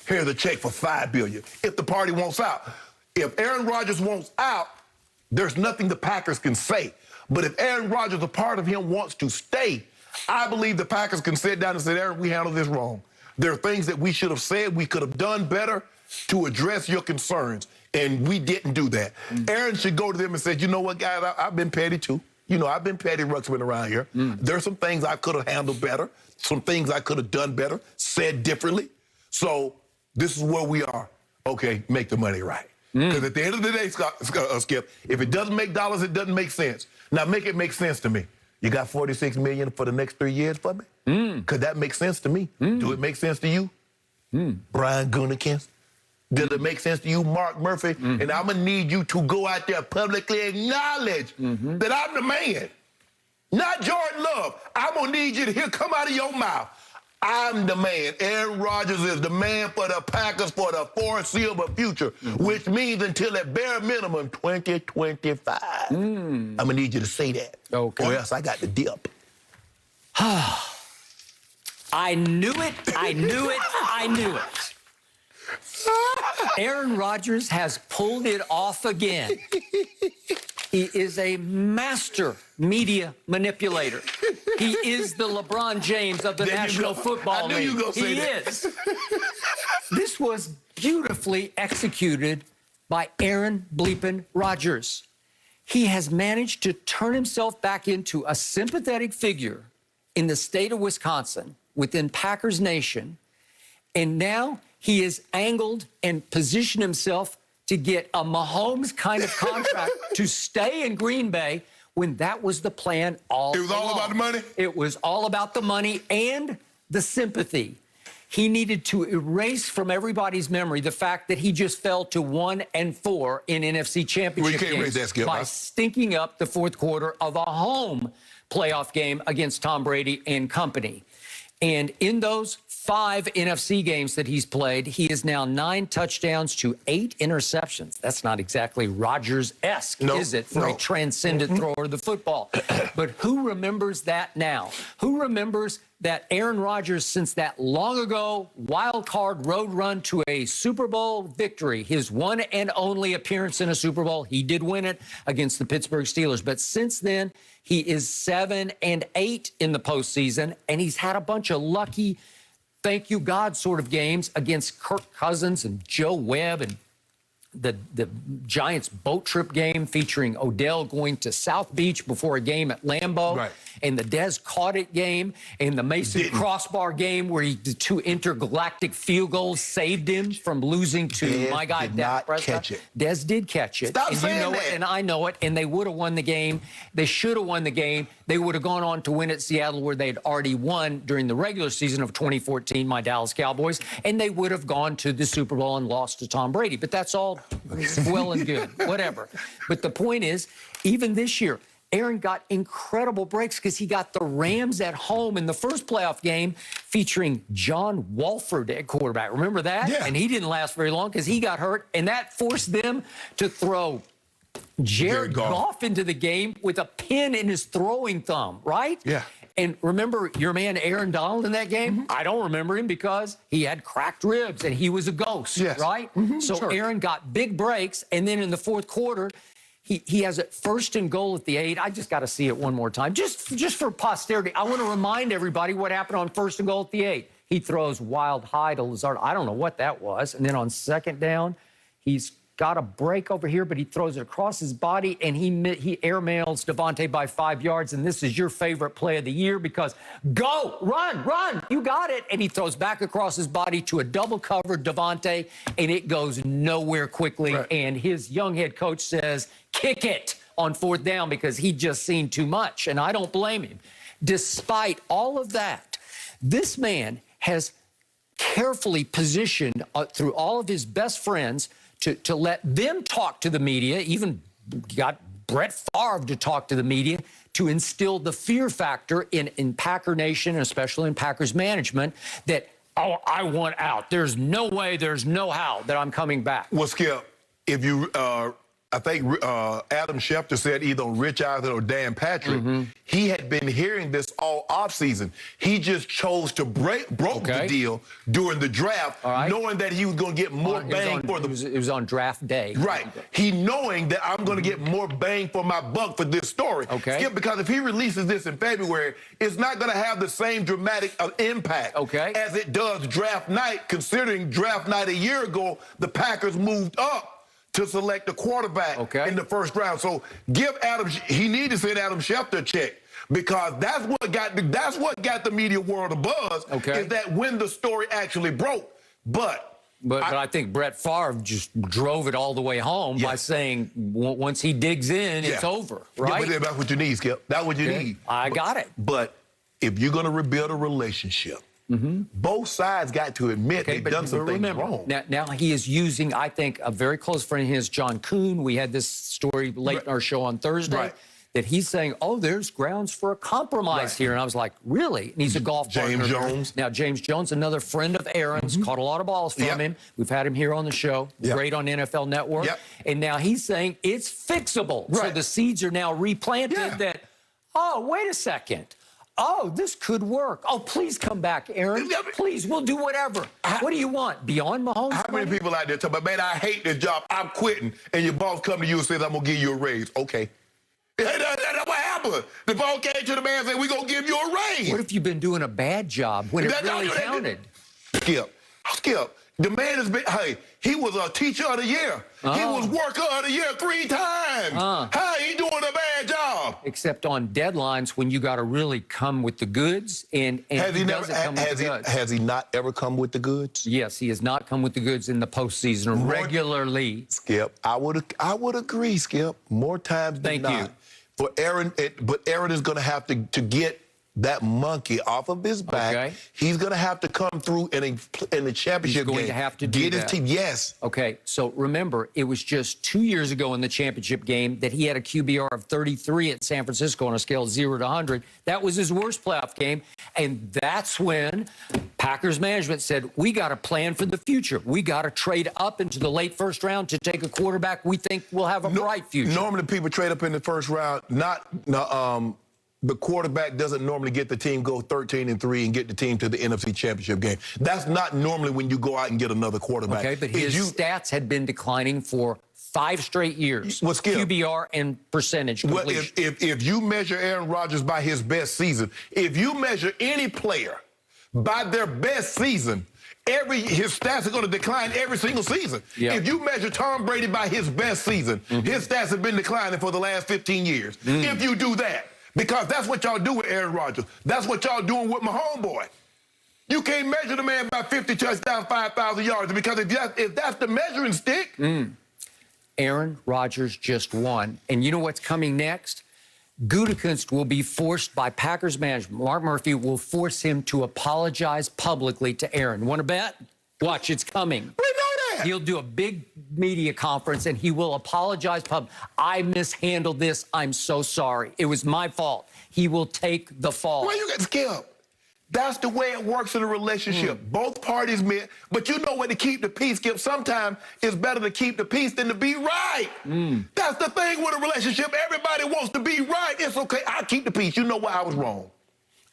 here's a check for $5 billion. If the party wants out. If Aaron Rodgers wants out, there's nothing the Packers can say. But if Aaron Rodgers, a part of him, wants to stay, I believe the Packers can sit down and say, Aaron, we handled this wrong. There are things that we should have said, we could have done better to address your concerns, and we didn't do that. Aaron should go to them and say, you know what, guys, I've been petty too. You know, I've been petty ruxpin around here. There's some things I could have handled better, some things I could have done better, said differently. So this is where we are. Okay, make the money right. Because at the end of the day, Skip, if it doesn't make dollars, it doesn't make sense. Now make it make sense to me. You got $46 million for the next 3 years for me? Could that make sense to me? Do it make sense to you? Brian Gutekunst? Does it make sense to you, Mark Murphy? And I'm going to need you to go out there publicly acknowledge that I'm the man. Not Jordan Love. I'm going to need you to hear come out of your mouth. I'm the man. Aaron Rodgers is the man for the Packers for the foreseeable future, which means until at bare minimum 2025. I'm going to need you to say that. Okay. Or else I got the dip. I knew it. I knew it. I knew it. Aaron Rodgers has pulled it off again. He is a master media manipulator. He is the LeBron James of the National Football League. I knew you were going to say that. He is. This was beautifully executed by Aaron bleepin' Rodgers. He has managed to turn himself back into a sympathetic figure in the state of Wisconsin, within Packers Nation, and now he is angled and positioned himself to get a Mahomes kind of contract to stay in Green Bay when that was the plan all along. It was all about the money? It was all about the money and the sympathy. He needed to erase from everybody's memory the fact that he just fell to 1-4 in NFC Championship games by stinking up the fourth quarter of a home playoff game against Tom Brady and company. And in those 5 NFC games that he's played, he is now 9 touchdowns to 8 interceptions. That's not exactly Rodgers-esque, is it, for a transcendent thrower of the football? But who remembers that now? Who remembers that Aaron Rodgers, since that long ago wild card road run to a Super Bowl victory, his one and only appearance in a Super Bowl, he did win it against the Pittsburgh Steelers. But since then, he is 7-8 in the postseason, and he's had a bunch of lucky, thank you God sort of games against Kirk Cousins and Joe Webb, and the Giants boat trip game featuring Odell going to South Beach before a game at Lambeau, and the Dez caught it game, and the Mason crossbar game where the 2 intergalactic field goals saved him from losing to my guy Dak Prescott. Dez did catch it. Stop and saying you know that. it, and I know it, and they would have won the game. They should have won the game. They would have gone on to win at Seattle, where they'd already won during the regular season of 2014, my Dallas Cowboys, and they would have gone to the Super Bowl and lost to Tom Brady. But that's all well and good, whatever. But the point is, even this year, Aaron got incredible breaks because he got the Rams at home in the first playoff game featuring John Wolford at quarterback. Remember that? Yeah. And he didn't last very long because he got hurt, and that forced them to throw Jared Goff into the game with a pin in his throwing thumb, right? Yeah. And remember your man Aaron Donald in that game? I don't remember him because he had cracked ribs and he was a ghost, right? So Aaron got big breaks, and then in the fourth quarter, he has it 1st and goal at the 8. I just got to see it one more time. Just for posterity, I want to remind everybody what happened on 1st and goal at the 8. He throws wild high to Lazard. I don't know what that was. And then on 2nd down, he's got a break over here, but he throws it across his body, and he airmails Devontae by 5 yards. And this is your favorite play of the year because go, run, you got it. And he throws back across his body to a double-covered Devontae, and it goes nowhere quickly. And his young head coach says, kick it on 4th down because he'd just seen too much, and I don't blame him. Despite all of that, this man has carefully positioned through all of his best friends to let them talk to the media, even got Brett Favre to talk to the media, to instill the fear factor in Packer Nation, and especially in Packers management, that, oh, I want out. There's no way, there's no how that I'm coming back. Well, Skip, if you I think Adam Schefter said either on Rich Eisen or Dan Patrick, he had been hearing this all offseason. He just chose to broke the deal during the draft, knowing that he was going to get more bang for the... It was on draft day. Right. He knowing that I'm going to get more bang for my buck for this story. Skip, because if he releases this in February, it's not going to have the same dramatic impact as it does draft night, considering draft night a year ago, the Packers moved up to select a quarterback in the first round. So give he need to send Adam Schefter a check, because that's what got the media world a buzz, is that when the story actually broke. But I think Brett Favre just drove it all the way home by saying once he digs in, it's over, right? Yeah, but that's what you need, Skip. That's what you need. I got it. But if you're going to rebuild a relationship, both sides got to admit they've done some things wrong. Now he is using, I think, a very close friend of his, John Kuhn. We had this story late in our show on Thursday. That he's saying, oh, there's grounds for a compromise here. And I was like, really? And he's a golf partner. James Jones. Now, James Jones, another friend of Aaron's, caught a lot of balls from him. We've had him here on the show, great on NFL Network. And now he's saying it's fixable. So the seeds are now replanted that, oh, wait a second. Oh, this could work. Oh, please come back, Aaron. Please, we'll do whatever. What do you want? Beyond Mahomes? How many people out there tell me, man, I hate this job, I'm quitting, and your boss come to you and says, I'm going to give you a raise. Okay. That's what happened. The ball came to the man and said, we're going to give you a raise. What if you've been doing a bad job when it really counted? Skip. The man has been, he was a teacher of the year. He was worker of the year 3 times. How he doing a bad job? Except on deadlines when you got to really come with the goods, and has he not ever come with the goods? Yes, he has not come with the goods in the postseason regularly. Skip, I would agree, Skip, more times than not. Thank you. For Aaron, but Aaron is going to have to get that monkey off of his back. He's going to have to come through in the championship game. He's going to have to do his team. Yes. Okay, so remember, it was just 2 years ago in the championship game that he had a QBR of 33 at San Francisco on a scale of 0 to 100. That was his worst playoff game, and that's when Packers management said, we got a plan for the future. We got to trade up into the late first round to take a quarterback we think will have a bright future. Normally, people trade up in the first round, the quarterback doesn't normally get the team go 13-3 and get the team to the NFC Championship game. That's not normally when you go out and get another quarterback. Okay, but his stats had been declining for 5 straight years. Well, Skip, QBR and percentage completion. Well, if you measure Aaron Rodgers by his best season, if you measure any player by their best season, his stats are going to decline every single season. If you measure Tom Brady by his best season, his stats have been declining for the last 15 years. If you do that, because that's what y'all do with Aaron Rodgers. That's what y'all doing with my homeboy. You can't measure the man by 50 touchdowns, 5,000 yards, because if that's the measuring stick. Aaron Rodgers just won. And you know what's coming next? Gutekunst will be forced by Packers management. Mark Murphy will force him to apologize publicly to Aaron. Want to bet? Watch, it's coming. We know that. He'll do a big media conference, and he will apologize publicly. I mishandled this. I'm so sorry. It was my fault. He will take the fall. Well, you got Skip. That's the way it works in a relationship. Both parties meant, but you know what, to keep the peace, Skip, sometimes it's better to keep the peace than to be right. That's the thing with a relationship. Everybody wants to be right. It's okay. I'll keep the peace. You know what? I was wrong.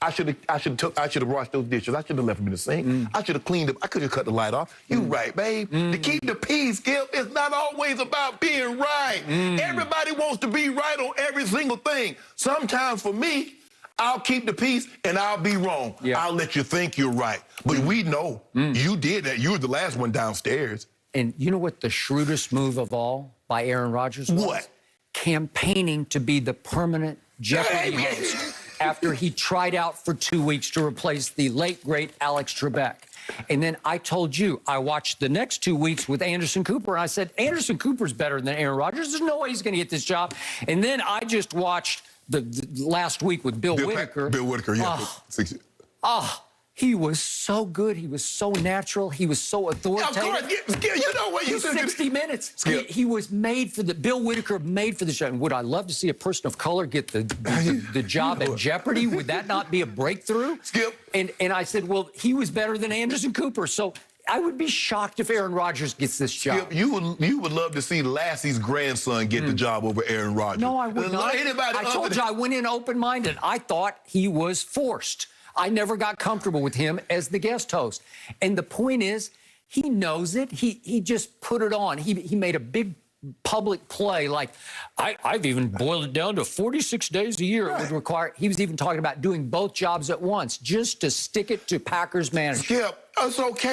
I should have washed those dishes. I should have left them in the sink. I should have cleaned them. I could have cut the light off. You right, babe. To keep the peace, Skip, it's not always about being right. Everybody wants to be right on every single thing. Sometimes for me, I'll keep the peace and I'll be wrong. I'll let you think you're right. But we know you did that. You were the last one downstairs. And you know what the shrewdest move of all by Aaron Rodgers was? What? Campaigning to be the permanent Jeopardy host after he tried out for 2 weeks to replace the late, great Alex Trebek. And then I told you, I watched the next 2 weeks with Anderson Cooper, and I said, Anderson Cooper's better than Aaron Rodgers. There's no way he's going to get this job. And then I just watched the last week with Bill Whitaker. Bill Whitaker, yeah. He was so good. He was so natural. He was so authoritative. Of course, you know what? 60 minutes. He was made for Bill Whitaker made for the show. And would I love to see a person of color get the job at Jeopardy? Would that not be a breakthrough? Skip. And I said, well, he was better than Anderson Cooper. So I would be shocked if Aaron Rodgers gets this job. Skip, you would love to see Lassie's grandson get the job over Aaron Rodgers. No, I would not. I told you I went in open-minded. I thought he was forced. I never got comfortable with him as the guest host. And the point is, he knows it. He just put it on. He made a big public play like, I've even boiled it down to 46 days a year. Right. It would require. He was even talking about doing both jobs at once just to stick it to Packers management. Skip, it's okay.